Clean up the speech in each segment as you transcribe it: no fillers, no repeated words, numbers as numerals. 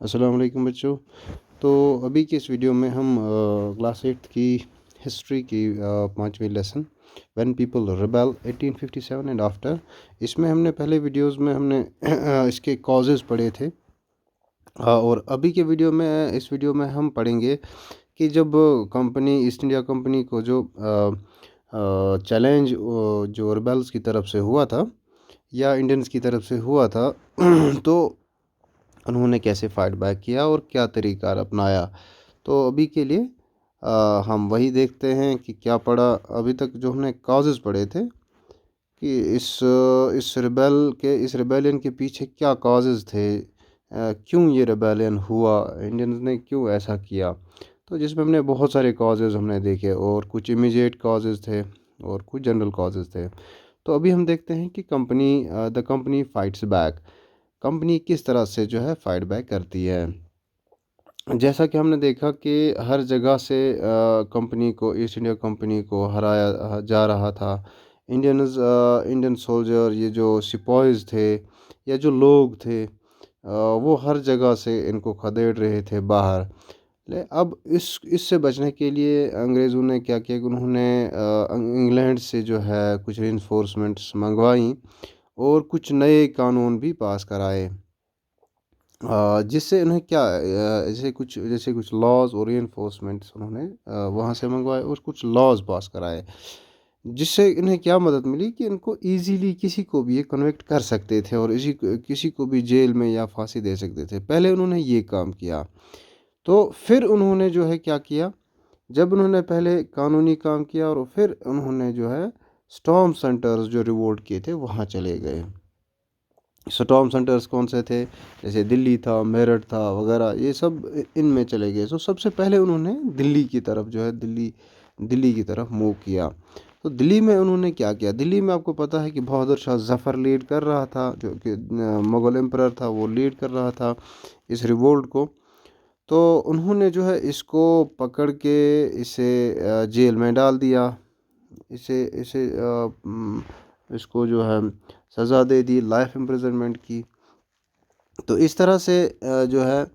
अस्सलाम वालेकुम बच्चों। तो अभी के इस वीडियो में हम क्लास 8 की हिस्ट्री की पाँचवीं lesson when people rebel 1857 and after, इसमें हमने पहले वीडियोस में हमने इसके कॉजेज़ पढ़े थे। और अभी के वीडियो में इस वीडियो में हम पढ़ेंगे कि जब कंपनी ईस्ट इंडिया कंपनी को जो चैलेंज जो रिबेल्स की तरफ से हुआ था या इंडियंस की तरफ से हुआ था तो उन्होंने कैसे फाइट बैक किया और क्या तरीका अपनाया। तो अभी के लिए हम वही देखते हैं कि क्या पढ़ा अभी तक। जो हमने काजेज़ पढ़े थे कि इस रिबेलियन के पीछे क्या काजेज़ थे, क्यों ये रिबेलियन हुआ, इंडियंस ने क्यों ऐसा किया। तो जिसमें हमने बहुत सारे काजेज़ हमने देखे और कुछ इमीडिएट काजेज़ थे और कुछ जनरल काजेज़ थे। तो अभी हम देखते हैं कि the company fights back, company किस तरह से जो है फाइट बैक करती है। जैसा कि हमने देखा कि हर जगह से कंपनी को ईस्ट इंडिया कंपनी को हराया जा रहा था। इंडियन सोल्जर, ये जो सिपाहीज थे या जो लोग थे, वो हर जगह से इनको खदेड़ रहे थे बाहर। अब इससे बचने के लिए अंग्रेज़ों ने क्या किया कि उन्होंने इंग्लैंड से जो है कुछ रेनफोर्समेंट्स मंगवाई और कुछ नए कानून भी पास कराए, जिससे उन्हें क्या जैसे कुछ लॉज और इन्फोर्समेंट्स उन्होंने वहाँ से मंगवाए और कुछ लॉज पास कराए, जिससे इन्हें क्या मदद मिली कि इनको इजीली किसी को भी ये कन्विक्ट कर सकते थे और किसी को भी जेल में या फांसी दे सकते थे। पहले उन्होंने ये काम किया। तो फिर उन्होंने जो है क्या किया, जब उन्होंने पहले कानूनी काम किया और फिर उन्होंने जो है स्टॉर्म सेंटर्स जो रिवोल्ट किए थे वहाँ चले गए। स्टॉर्म सेंटर्स कौन से थे, जैसे दिल्ली था, मेरठ था वगैरह, ये सब इनमें चले गए। तो सबसे पहले उन्होंने दिल्ली की तरफ जो है दिल्ली की तरफ मूव किया। तो दिल्ली में उन्होंने क्या किया, दिल्ली में आपको पता है कि बहादुर शाह जफ़र लीड कर रहा था, जो कि मुग़ल एम्परर था, वो लीड कर रहा था इस रिवोल्ट को। तो उन्होंने जो है इसको पकड़ के इसे जेल में डाल दिया। इसे इसे इसको जो है सज़ा दे दी, लाइफ इम्प्रिजनमेंट की। तो इस तरह से जो है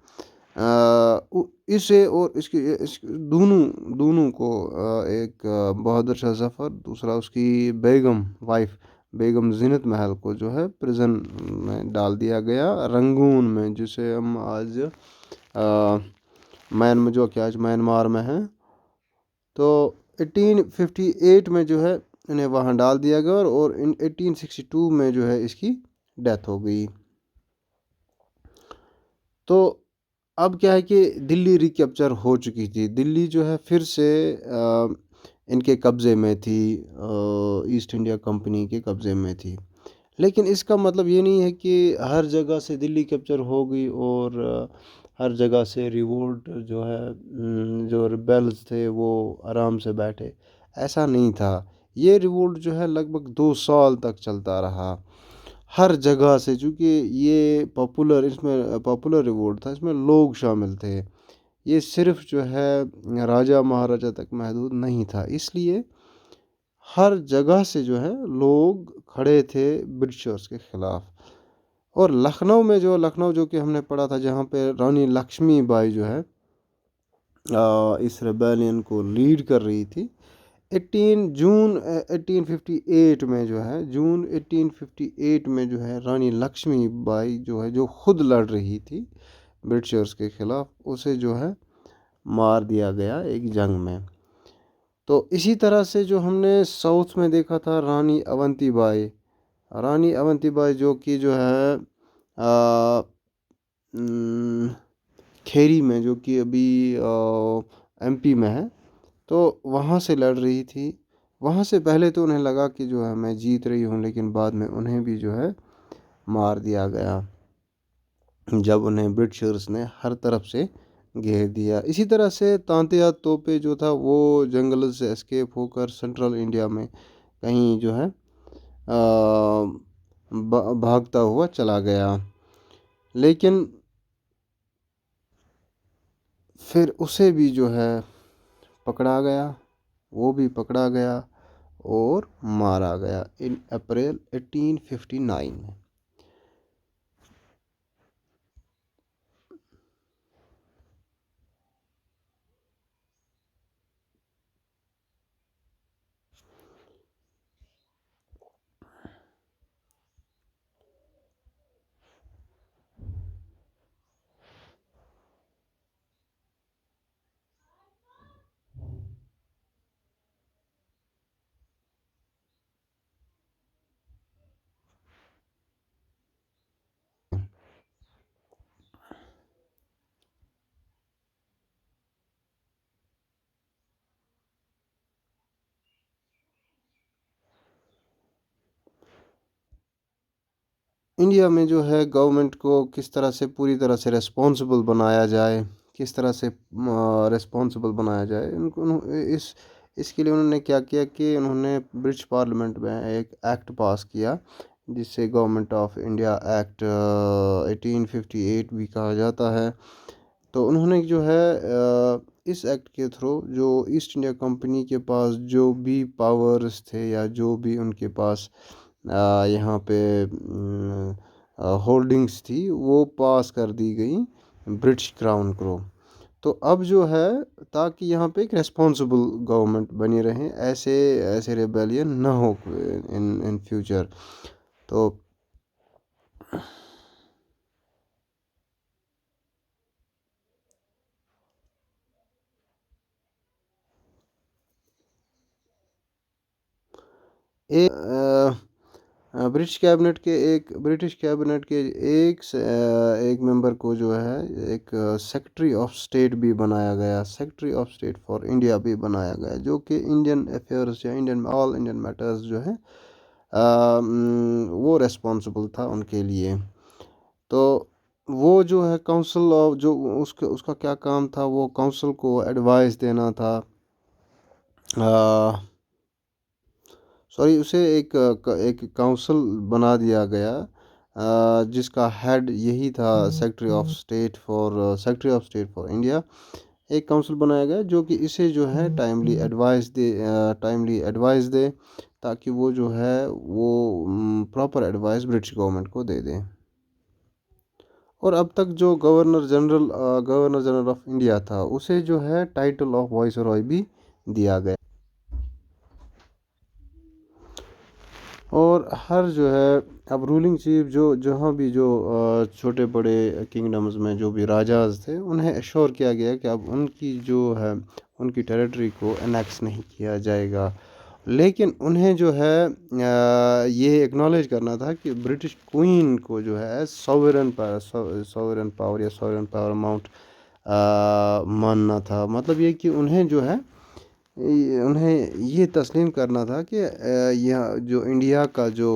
इसे और इसके दोनों दोनों को एक बहादुर शाह जफ़र, दूसरा उसकी बेगम वाइफ बेगम जीनत महल को जो है प्रिजन में डाल दिया गया, रंगून में, जिसे हम आज जो कि आज म्यांमार में है। तो 1858 में जो है इन्हें वहाँ डाल दिया गया और इन 1862 में जो है इसकी डेथ हो गई। तो अब क्या है कि दिल्ली रिकैप्चर हो चुकी थी, दिल्ली जो है फिर से इनके कब्ज़े में थी, ईस्ट इंडिया कंपनी के कब्ज़े में थी। लेकिन इसका मतलब ये नहीं है कि हर जगह से दिल्ली कैप्चर हो गई और हर जगह से रिवोल्ट जो है जो रिबेल्स थे वो आराम से बैठे, ऐसा नहीं था। ये रिवोल्ट जो है लगभग 2 साल तक चलता रहा हर जगह से, चूँकि ये इसमें पॉपुलर रिवोल्ट था, इसमें लोग शामिल थे। ये सिर्फ जो है राजा महाराजा तक महदूद नहीं था, इसलिए हर जगह से जो है लोग खड़े थे ब्रिटिशर्स के ख़िलाफ़। और लखनऊ जो कि हमने पढ़ा था, जहाँ पे रानी लक्ष्मीबाई जो है इस रेबेलियन को लीड कर रही थी। 1858 में जो है जून 1858 में जो है रानी लक्ष्मीबाई जो है, जो खुद लड़ रही थी ब्रिटिशर्स के ख़िलाफ़, उसे जो है मार दिया गया एक जंग में। तो इसी तरह से जो हमने साउथ में देखा था रानी अवंतीबाई जो कि जो है खेरी में, जो कि अभी एमपी में है, तो वहाँ से लड़ रही थी। वहाँ से पहले तो उन्हें लगा कि जो है मैं जीत रही हूँ, लेकिन बाद में उन्हें भी जो है मार दिया गया जब उन्हें ब्रिटिशर्स ने हर तरफ से घेर दिया। इसी तरह से तांतिया तोपे जो था वो जंगल से एस्केप होकर सेंट्रल इंडिया में कहीं जो है भागता हुआ चला गया, लेकिन फिर उसे भी जो है पकड़ा गया, वो भी पकड़ा गया और मारा गया इन अप्रैल 1859 में। इंडिया में जो है गवर्नमेंट को किस तरह से पूरी तरह से रिस्पॉन्सिबल बनाया जाए, किस तरह से रिस्पॉन्सिबल बनाया जाए, इस इसके लिए उन्होंने क्या किया कि उन्होंने ब्रिटिश पार्लियामेंट में एक एक्ट पास किया, जिससे गवर्नमेंट ऑफ इंडिया एक्ट 1858 भी कहा जाता है। तो उन्होंने जो है इस एक्ट के थ्रू जो ईस्ट इंडिया कंपनी के पास जो भी पावर्स थे या जो भी उनके पास यहाँ पे होल्डिंग्स थी, वो पास कर दी गई ब्रिटिश क्राउन को। तो अब जो है, ताकि यहाँ पे एक रेस्पॉन्सिबल गवर्नमेंट बनी रहे, ऐसे ऐसे रेबेलियन ना हो इन इन फ्यूचर। तो एक ब्रिटिश कैबिनेट के एक मेंबर को जो है एक सेक्रेटरी ऑफ स्टेट भी बनाया गया, secretary of state for India भी बनाया गया, जो कि इंडियन अफेयर्स या ऑल इंडियन मैटर्स जो है वो रेस्पॉन्सिबल था उनके लिए। तो वो जो है काउंसिल ऑफ जो उसका क्या काम था, वो काउंसिल को एडवाइस देना था। सॉरी, उसे एक काउंसिल बना दिया गया, जिसका हेड यही था, secretary of state for India. एक काउंसिल बनाया गया जो कि इसे जो है टाइमली एडवाइस दे, ताकि वो जो है वो प्रॉपर एडवाइस ब्रिटिश गवर्नमेंट को दे दे। और अब तक जो गवर्नर जनरल ऑफ इंडिया था, उसे जो है टाइटल ऑफ वाइसरॉय भी दिया गया। और हर जो है अब रूलिंग चीफ जो जहाँ भी जो छोटे बड़े किंगडम्स में जो भी राजाज थे, उन्हें एश्योर किया गया कि अब उनकी जो है उनकी टेरिटरी को अनेक्स नहीं किया जाएगा। लेकिन उन्हें जो है ये एक्नॉलेज करना था कि ब्रिटिश क्वीन को जो है सॉवरेन पावर या सॉवरेन पावर अमाउंट मानना था। मतलब ये कि उन्हें जो है उन्हें ये तस्लीम करना था कि यह जो इंडिया का जो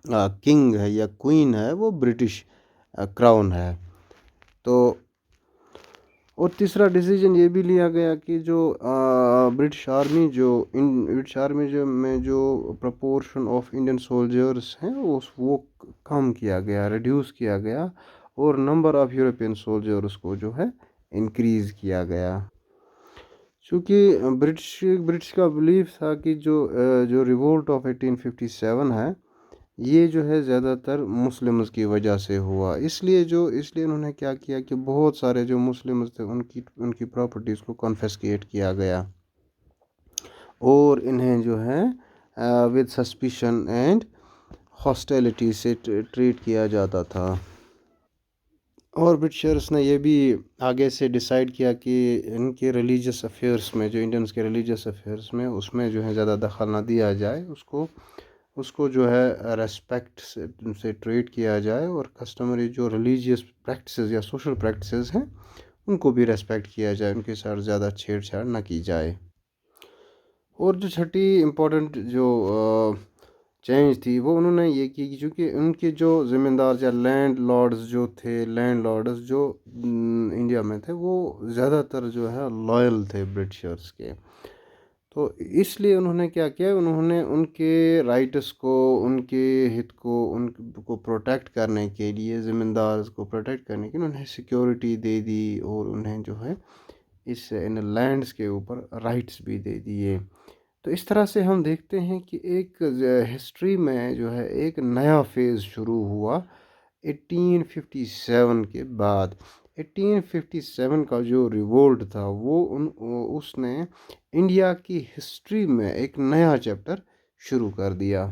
किंग है या क्वीन है, वो ब्रिटिश क्राउन है। तो और तीसरा डिसीजन ये भी लिया गया कि जो ब्रिटिश आर्मी जो में जो प्रपोर्शन ऑफ इंडियन सोल्जर्स हैं, वो कम किया गया, रिड्यूस किया गया, और नंबर ऑफ यूरोपियन सोल्जर्स को जो है इंक्रीज़ किया गया। चूँकि ब्रिटिश का बिलीफ था कि जो रिवोल्ट ऑफ 1857 है, ये जो है ज़्यादातर मुस्लिम्स की वजह से हुआ। इसलिए उन्होंने क्या किया कि बहुत सारे जो मुस्लिम्स थे, उनकी उनकी प्रॉपर्टीज़ को कॉन्फिस्केट किया गया, और इन्हें जो है विद सस्पिशन एंड हॉस्टिलिटी से ट्रीट किया जाता था। और ब्रिटिशर्स ने ये भी आगे से डिसाइड किया कि इनके रिलीजियस अफेयर्स में, जो इंडियंस के रिलीजियस अफेयर्स में, उसमें जो है ज़्यादा दखल ना दिया जाए, उसको उसको जो है रेस्पेक्ट से ट्रीट किया जाए, और कस्टमरी जो रिलीजियस प्रैक्टिसेस या सोशल प्रैक्टिसेस हैं, उनको भी रेस्पेक्ट किया जाए, उनके साथ ज़्यादा छेड़छाड़ ना की जाए। और जो छठी इम्पोर्टेंट जो चेंज थी, वो उन्होंने ये की कि चूँकि उनके जो ज़मींदार या लैंड लॉर्ड्स जो इंडिया में थे, वो ज़्यादातर जो है लॉयल थे ब्रिटिशर्स के। तो इसलिए उन्होंने क्या किया, उन्होंने उनके राइट्स को, उनके हित को, उनको प्रोटेक्ट करने के लिए, ज़मींदार को प्रोटेक्ट करने के लिए उन्हें सिक्योरिटी दे दी, और उन्हें जो है इन लैंड्स के ऊपर राइट्स भी दे दिए। तो इस तरह से हम देखते हैं कि एक हिस्ट्री में जो है एक नया फेज़ शुरू हुआ 1857 के बाद। 1857 का जो रिवोल्ट था, वो उसने इंडिया की हिस्ट्री में एक नया चैप्टर शुरू कर दिया।